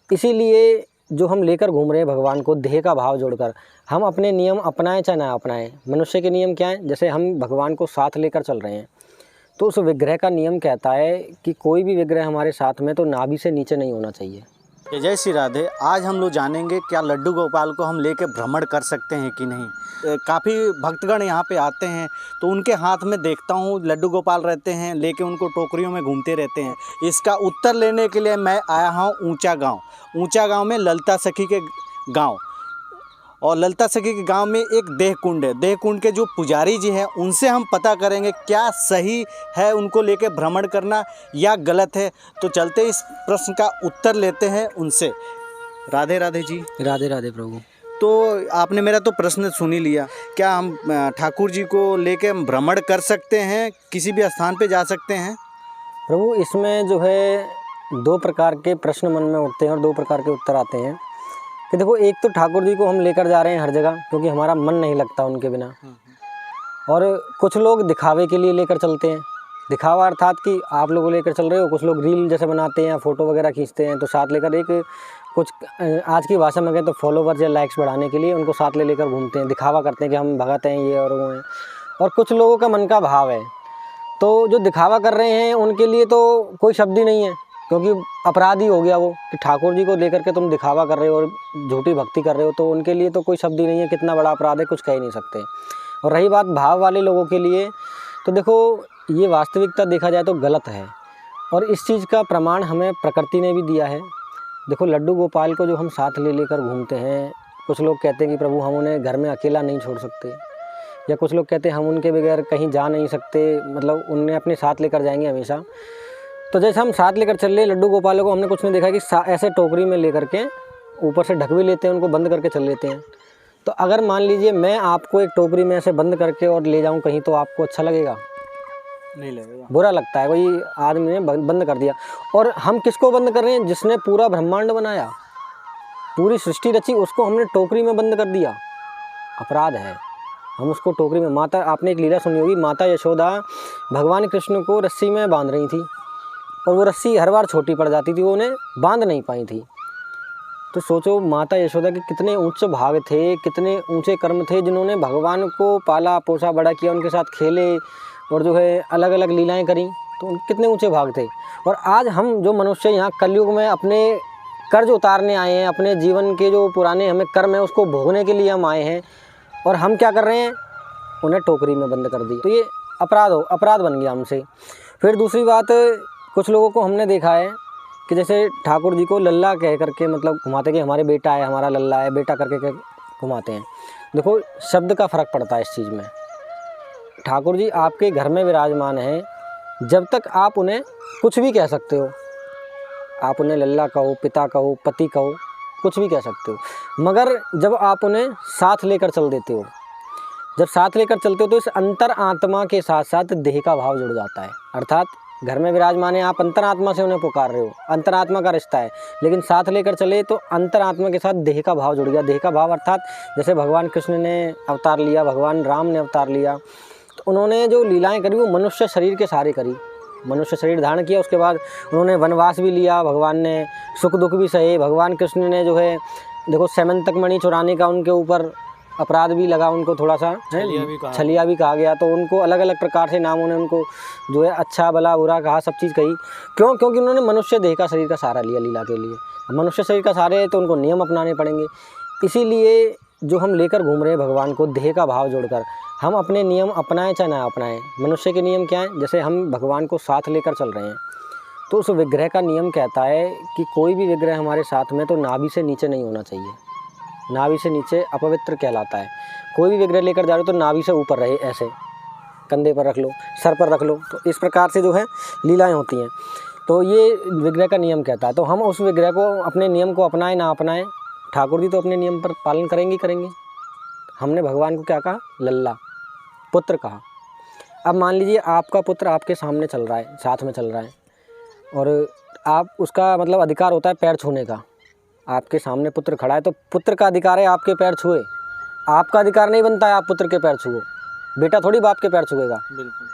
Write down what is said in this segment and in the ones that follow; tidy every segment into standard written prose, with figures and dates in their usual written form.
इसीलिए जो हम लेकर घूम रहे हैं भगवान को देह का भाव जोड़कर, हम अपने नियम अपनाएं चाहे ना अपनाएं। मनुष्य के नियम क्या हैं? जैसे हम भगवान को साथ लेकर चल रहे हैं तो उस विग्रह का नियम कहता है कि कोई भी विग्रह हमारे साथ में तो नाभि से नीचे नहीं होना चाहिए। जय श्री राधे। आज हम लोग जानेंगे क्या लड्डू गोपाल को हम लेके भ्रमण कर सकते हैं कि नहीं। काफ़ी भक्तगण यहाँ पे आते हैं तो उनके हाथ में देखता हूँ लड्डू गोपाल रहते हैं, लेके उनको टोकरियों में घूमते रहते हैं। इसका उत्तर लेने के लिए मैं आया हूँ ऊंचा गांव में ललिता सखी के गांव। और ललिता सखी के गांव में एक देह कुंड है। देह कुंड के जो पुजारी जी हैं उनसे हम पता करेंगे क्या सही है उनको लेके भ्रमण करना या गलत है। तो चलते इस प्रश्न का उत्तर लेते हैं उनसे। राधे राधे जी। राधे राधे प्रभु। तो आपने मेरा तो प्रश्न सुन ही लिया, क्या हम ठाकुर जी को लेके भ्रमण कर सकते हैं, किसी भी स्थान पे जा सकते हैं? प्रभु इसमें जो है दो प्रकार के प्रश्न मन में उठते हैं और दो प्रकार के उत्तर आते हैं कि देखो, एक तो ठाकुर जी को हम लेकर जा रहे हैं हर जगह क्योंकि हमारा मन नहीं लगता उनके बिना, और कुछ लोग दिखावे के लिए लेकर चलते हैं। दिखावा अर्थात कि आप लोगों लेकर चल रहे हो, कुछ लोग रील जैसे बनाते हैं या फ़ोटो वगैरह खींचते हैं तो साथ लेकर एक कुछ आज की भाषा में कहें तो फॉलोवर्स या लाइक्स बढ़ाने के लिए उनको साथ लेकर घूमते हैं, दिखावा करते हैं कि हम भगत हैं ये और वो हैं। और कुछ लोगों का मन का भाव है, तो जो दिखावा कर रहे हैं उनके लिए तो कोई शब्द ही नहीं है क्योंकि अपराध ही हो गया वो कि ठाकुर जी को लेकर के तुम दिखावा कर रहे हो और झूठी भक्ति कर रहे हो, तो उनके लिए तो कोई शब्द ही नहीं है, कितना बड़ा अपराध है कुछ कह ही नहीं सकते। और रही बात भाव वाले लोगों के लिए, तो देखो ये वास्तविकता देखा जाए तो गलत है और इस चीज़ का प्रमाण हमें प्रकृति ने भी दिया है। देखो लड्डू गोपाल को जो हम साथ ले लेकर घूमते हैं, कुछ लोग कहते हैं कि प्रभु हम उन्हें घर में अकेला नहीं छोड़ सकते, या कुछ लोग कहते हैं हम उनके बगैर कहीं जा नहीं सकते, मतलब उन्हें अपने साथ लेकर जाएंगे हमेशा। तो जैसे हम साथ लेकर चल रहे लड्डू गोपालों को, हमने कुछ नहीं देखा कि ऐसे टोकरी में लेकर के ऊपर से ढक भी लेते हैं, उनको बंद करके चल लेते हैं। तो अगर मान लीजिए मैं आपको एक टोकरी में ऐसे बंद करके और ले जाऊं कहीं, तो आपको अच्छा लगेगा? नहीं लगेगा, बुरा लगता है। कोई आदमी ने बंद कर दिया, और हम किसको बंद कर रहे हैं? जिसने पूरा ब्रह्मांड बनाया, पूरी सृष्टि रची, उसको हमने टोकरी में बंद कर दिया। अपराध है। हम उसको टोकरी में, माता, आपने एक लीला सुनी होगी, माता यशोदा भगवान कृष्ण को रस्सी में बांध रही थी और वो रस्सी हर बार छोटी पड़ जाती थी, वो उन्हें बांध नहीं पाई थी। तो सोचो माता यशोदा के कितने उच्च भाग थे, कितने ऊंचे कर्म थे, जिन्होंने भगवान को पाला पोसा बड़ा किया, उनके साथ खेले और जो है अलग अलग लीलाएं करी, तो कितने ऊंचे भाग थे। और आज हम जो मनुष्य यहाँ कलयुग में अपने कर्ज उतारने आए हैं, अपने जीवन के जो पुराने हमें कर्म है उसको भोगने के लिए हम आए हैं, और हम क्या कर रहे हैं? उन्हें टोकरी में बंद कर दी। तो ये अपराध बन गया हमसे। फिर दूसरी बात, कुछ लोगों को हमने देखा है कि जैसे ठाकुर जी को लल्ला कह करके मतलब घुमाते कि हमारे बेटा है, हमारा लल्ला है, बेटा करके घुमाते हैं। देखो शब्द का फ़र्क पड़ता है इस चीज़ में। ठाकुर जी आपके घर में विराजमान हैं, जब तक आप उन्हें कुछ भी कह सकते हो, आप उन्हें लल्ला कहो, पिता कहो, पति कहो, कुछ भी कह सकते हो। मगर जब आप उन्हें साथ लेकर चल देते हो, जब साथ लेकर चलते हो तो इस अंतर आत्मा के साथ साथ देह का भाव जुड़ जाता है। अर्थात घर में विराजमान है, आप अंतरात्मा से उन्हें पुकार रहे हो, अंतरात्मा का रिश्ता है, लेकिन साथ लेकर चले तो अंतरात्मा के साथ देह का भाव जुड़ गया। देह का भाव अर्थात जैसे भगवान कृष्ण ने अवतार लिया, भगवान राम ने अवतार लिया, तो उन्होंने जो लीलाएं करी वो मनुष्य शरीर के सहारे करी। मनुष्य शरीर धारण किया, उसके बाद उन्होंने वनवास भी लिया, भगवान ने सुख दुख भी सहे। भगवान कृष्ण ने जो है देखो सेमंतक मणि चुराने का उनके ऊपर अपराध भी लगा, उनको थोड़ा सा छलिया भी कहा गया, तो उनको अलग अलग प्रकार से नामों ने उनको जो है अच्छा भला बुरा कहा, सब चीज़ कही। क्यों? क्योंकि उन्होंने मनुष्य देह का शरीर का सहारा लिया लीला के लिए। मनुष्य शरीर का सहारे है तो उनको नियम अपनाने पड़ेंगे। इसीलिए जो हम लेकर घूम रहे हैं भगवान को देह का भाव जोड़कर, हम अपने नियम अपनाएं चाहे ना अपनाएं। मनुष्य के नियम क्या हैं? जैसे हम भगवान को साथ लेकर चल रहे हैं तो उस विग्रह का नियम कहता है कि कोई भी विग्रह हमारे साथ में तो नाभि से नीचे नहीं होना चाहिए। नाभि से नीचे अपवित्र कहलाता है। कोई भी विग्रह लेकर जा रहे हो तो नाभि से ऊपर रहे, ऐसे कंधे पर रख लो, सर पर रख लो, तो इस प्रकार से जो है लीलाएं होती हैं। तो ये विग्रह का नियम कहता है। तो हम उस विग्रह को, अपने नियम को अपनाएं ना अपनाएं, ठाकुर जी तो अपने नियम पर पालन करेंगे। हमने भगवान को क्या कहा? लल्ला, पुत्र कहा। अब मान लीजिए आपका पुत्र आपके सामने चल रहा है, साथ में चल रहा है, और आप उसका मतलब अधिकार होता है पैर छूने का। आपके सामने पुत्र खड़ा है तो पुत्र का अधिकार है आपके पैर छुए, आपका अधिकार नहीं बनता है आप पुत्र के पैर छुओ। बेटा थोड़ी बाप के पैर छुएगा। बिल्कुल।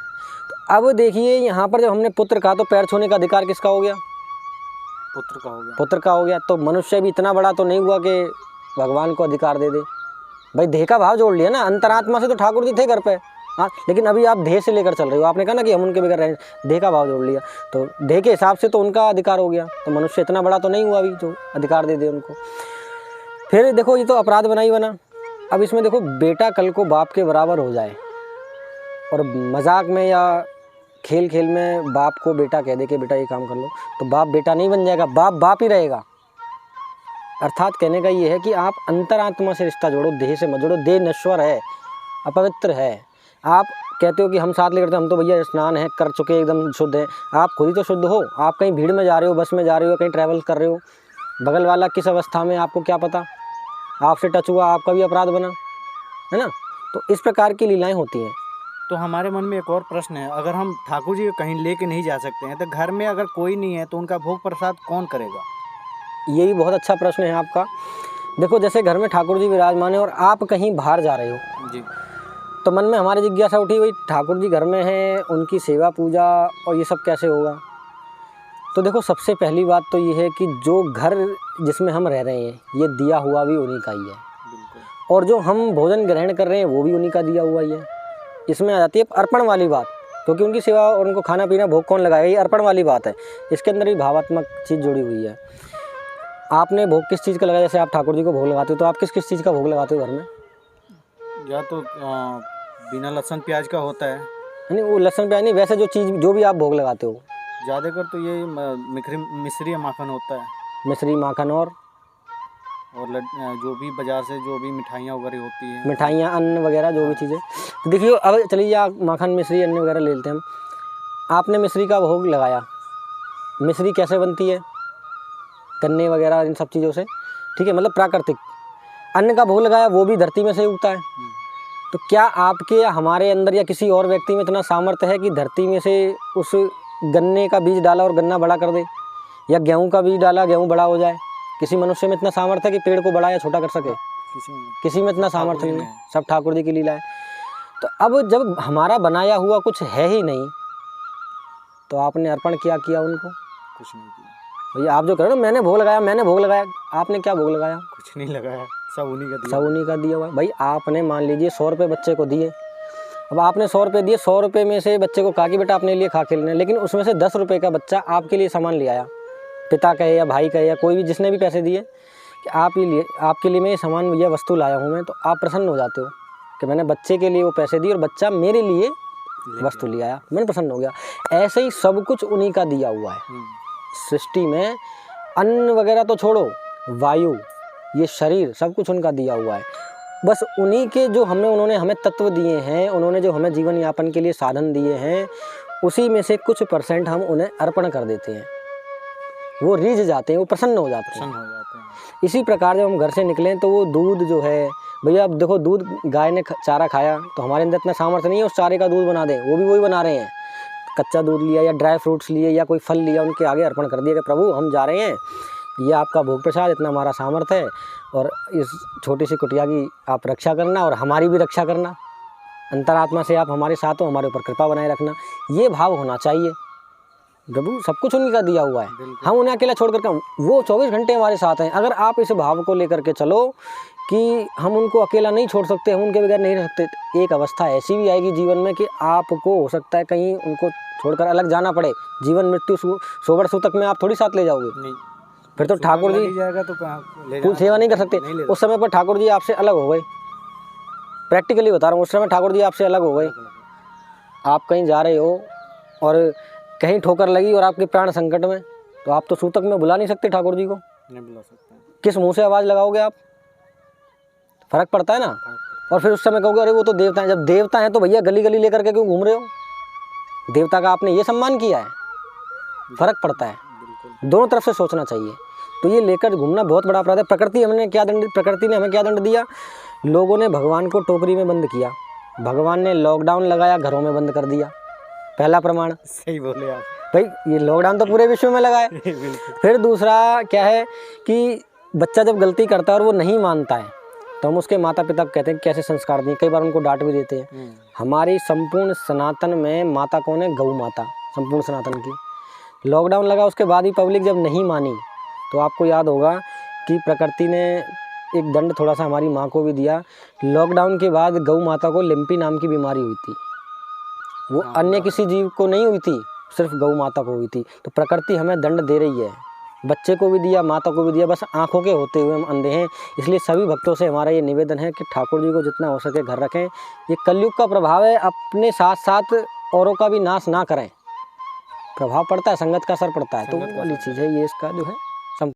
तो अब देखिए यहाँ पर जब हमने पुत्र कहा तो पैर छूने का अधिकार किसका हो गया? पुत्र का हो गया। पुत्र का हो गया, तो मनुष्य भी इतना बड़ा तो नहीं हुआ कि भगवान को अधिकार दे दे। भाई देह का भाव जोड़ लिया ना, अंतरात्मा से तो ठाकुर जी थे घर पे, हाँ, लेकिन अभी आप देह से लेकर चल रहे हो। आपने कहा ना कि हम उनके बगैर रहें, देह का भाव जोड़ लिया, तो देह के हिसाब से तो उनका अधिकार हो गया। तो मनुष्य इतना बड़ा तो नहीं हुआ अभी जो अधिकार दे दे उनको। फिर देखो ये तो अपराध बना ही बना। अब इसमें देखो बेटा कल को बाप के बराबर हो जाए और मजाक में या खेल खेल में बाप को बेटा कह दे कि बेटा ये काम कर लो, तो बाप बेटा नहीं बन जाएगा, बाप बाप ही रहेगा। अर्थात कहने का ये है कि आप अंतरात्मा से रिश्ता जोड़ो, देह से मत जोड़ो। देह नश्वर है, अपवित्र है। आप कहते हो कि हम साथ लेकर, हम तो भैया स्नान है कर चुके, एकदम शुद्ध है। आप खुद ही तो शुद्ध हो। आप कहीं भीड़ में जा रहे हो, बस में जा रहे हो, कहीं ट्रैवल कर रहे हो, बगल वाला किस अवस्था में आपको क्या पता, आपसे टच हुआ, आपका भी अपराध बना, है ना। तो इस प्रकार की लीलाएं होती हैं। तो हमारे मन में एक और प्रश्न है, अगर हम ठाकुर जी को कहीं लेके नहीं जा सकते हैं तो घर में अगर कोई नहीं है तो उनका भोग प्रसाद कौन करेगा? ये भी बहुत अच्छा प्रश्न है आपका। देखो जैसे घर में ठाकुर जी विराजमान है और आप कहीं बाहर जा रहे हो जी, तो मन में हमारी जिज्ञासा उठी, भाई ठाकुर जी घर में हैं, उनकी सेवा पूजा और ये सब कैसे होगा। तो देखो सबसे पहली बात तो ये है कि जो घर जिसमें हम रह रहे हैं ये दिया हुआ भी उन्हीं का ही है, बिल्कुल। और जो हम भोजन ग्रहण कर रहे हैं वो भी उन्हीं का दिया हुआ ही है। इसमें आ जाती है अर्पण वाली बात, क्योंकि उनकी सेवा और उनको खाना पीना भोग कौन लगाएगा, ये अर्पण वाली बात है। इसके अंदर भी भावात्मक चीज़ जुड़ी हुई है। आपने भोग किस चीज़ का लगाया, जैसे आप ठाकुर जी को भोग लगाते हो तो आप किस किस चीज़ का भोग लगाते हो घर में? या तो बिना लहसुन प्याज का होता है, नहीं वो लहसुन प्याज नहीं, वैसे जो चीज़ जो भी आप भोग लगाते हो। ज़्यादातर तो ये मिश्री माखन होता है, मिश्री माखन और जो भी बाज़ार से जो भी मिठाइयाँ वगैरह होती हैं, मिठाइयाँ, अन्न वगैरह जो भी चीज़ें। तो देखिए अब चलिए आप माखन मिश्री अन्न वगैरह ले लेते हैं हम। आपने मिश्री का भोग लगाया, मिश्री कैसे बनती है? गन्ने वगैरह इन सब चीज़ों से, ठीक है, मतलब प्राकृतिक। अन्न का भोग लगाया वो भी धरती में से उगता है। तो क्या आपके या हमारे अंदर या किसी और व्यक्ति में इतना सामर्थ्य है कि धरती में से उस गन्ने का बीज डाला और गन्ना बड़ा कर दे, या गेहूँ का बीज डाला गेहूँ बड़ा हो जाए? किसी मनुष्य में इतना सामर्थ्य है कि पेड़ को बड़ा या छोटा कर सके? किसी में इतना सामर्थ्य नहीं है। सब ठाकुर जी की लीला है। तो अब जब हमारा बनाया हुआ कुछ है ही नहीं तो आपने अर्पण किया उनको? कुछ नहीं किया भैया। आप जो कह रहे हो ना मैंने भोग लगाया, आपने क्या भोग लगाया? कुछ नहीं लगाया, सब उन्हीं का दिया। सब उन्हीं का दिया हुआ है। भाई आपने मान लीजिए 100 रुपये बच्चे को दिए, अब आपने 100 रुपये दिए, 100 रुपये में से बच्चे को कहा कि बेटा अपने लिए खा के लेना, लेकिन उसमें से 10 रुपये का बच्चा आपके लिए सामान ले आया, पिता कहे या भाई कहे या कोई भी जिसने भी पैसे दिए कि आपके लिए मैं ये सामान या वस्तु लाया हूँ मैं, तो आप प्रसन्न हो जाते हो कि मैंने बच्चे के लिए वो पैसे दिए और बच्चा मेरे लिए वस्तु ले आया, मैंने प्रसन्न हो गया। ऐसे ही सब कुछ उन्हीं का दिया हुआ है सृष्टि में। अन्न वगैरह तो छोड़ो, वायु, ये शरीर, सब कुछ उनका दिया हुआ है। बस उन्हीं के जो उन्होंने हमें तत्व दिए हैं, उन्होंने जो हमें जीवन यापन के लिए साधन दिए हैं, उसी में से कुछ % हम उन्हें अर्पण कर देते हैं। वो रीझ जाते हैं, वो प्रसन्न हो जाते हैं। इसी प्रकार जब हम घर से निकलें तो वो दूध जो है, भैया अब देखो दूध, गाय ने चारा खाया तो हमारे अंदर इतना सामर्थ्य नहीं है उस चारे का दूध बना दें, वो भी वही बना रहे हैं। कच्चा दूध लिया या ड्राई फ्रूट्स लिए या कोई फल लिया, उनके आगे अर्पण कर दिया कि प्रभु हम जा रहे हैं, ये आपका भोग प्रसाद, इतना हमारा सामर्थ्य है, और इस छोटी सी कुटिया की आप रक्षा करना और हमारी भी रक्षा करना। अंतरात्मा से आप हमारे साथ हो, हमारे ऊपर कृपा बनाए रखना, ये भाव होना चाहिए। प्रभु सब कुछ उन्हीं का दिया हुआ है, हम उन्हें अकेला छोड़ करके, वो 24 घंटे हमारे साथ हैं। अगर आप इस भाव को लेकर के चलो कि हम उनको अकेला नहीं छोड़ सकते, हम उनके बगैर नहीं रह सकते, एक अवस्था ऐसी भी आएगी जीवन में कि आपको हो सकता है कहीं उनको छोड़कर अलग जाना पड़े। जीवन मृत्यु सोबर सूतक में आप थोड़ी साथ ले जाओगे, नहीं। फिर तो ठाकुर जी जाएगा तो कुछ सेवा नहीं कर सकते। उस समय पर ठाकुर जी आपसे अलग हो गए, प्रैक्टिकली बता रहा हूँ, उस समय ठाकुर जी आपसे अलग हो गए। आप कहीं जा रहे हो और कहीं ठोकर लगी और आपके प्राण संकट में, तो आप तो सूतक में बुला नहीं सकते ठाकुर जी को, नहीं बुला सकते। किस किस मुंह से आवाज़ लगाओगे आप? फर्क पड़ता है ना। और फिर उस समय कहोगे अरे वो तो देवता है। जब देवता है तो भैया गली गली लेकर के क्यों घूम रहे हो? देवता का आपने ये सम्मान किया है, फर्क पड़ता है। दोनों तरफ से सोचना चाहिए। तो ये लेकर घूमना बहुत बड़ा अपराध है। प्रकृति ने हमें क्या दंड दिया? लोगों ने भगवान को टोकरी में बंद किया, भगवान ने लॉकडाउन लगाया, घरों में बंद कर दिया। पहला प्रमाण। सही बोले आप भाई, ये लॉकडाउन तो पूरे विश्व में लगा है। फिर दूसरा क्या है कि बच्चा जब गलती करता है और वो नहीं मानता है तो हम उसके माता पिता को कहते हैं कैसे संस्कार दिए, कई बार उनको डांट भी देते हैं। हमारी संपूर्ण सनातन में माता कौन है? गौ माता, संपूर्ण सनातन की। लॉकडाउन लगा उसके बाद भी पब्लिक जब नहीं मानी, तो आपको याद होगा कि प्रकृति ने एक दंड थोड़ा सा हमारी माँ को भी दिया। लॉकडाउन के बाद गौ माता को लिम्पी नाम की बीमारी हुई थी, वो अन्य किसी जीव को नहीं हुई थी, सिर्फ गौ माता को हुई थी। तो प्रकृति हमें दंड दे रही है, बच्चे को भी दिया, माता को भी दिया, बस आंखों के होते हुए हम अंधे हैं। इसलिए सभी भक्तों से हमारा ये निवेदन है कि ठाकुर जी को जितना हो सके घर रखें। ये कलयुग का प्रभाव है, अपने साथ साथ औरों का भी नाश ना करें। प्रभाव पड़ता है, संगत का असर पड़ता है, तो वो वाली चीज़ है ये इसका जो है।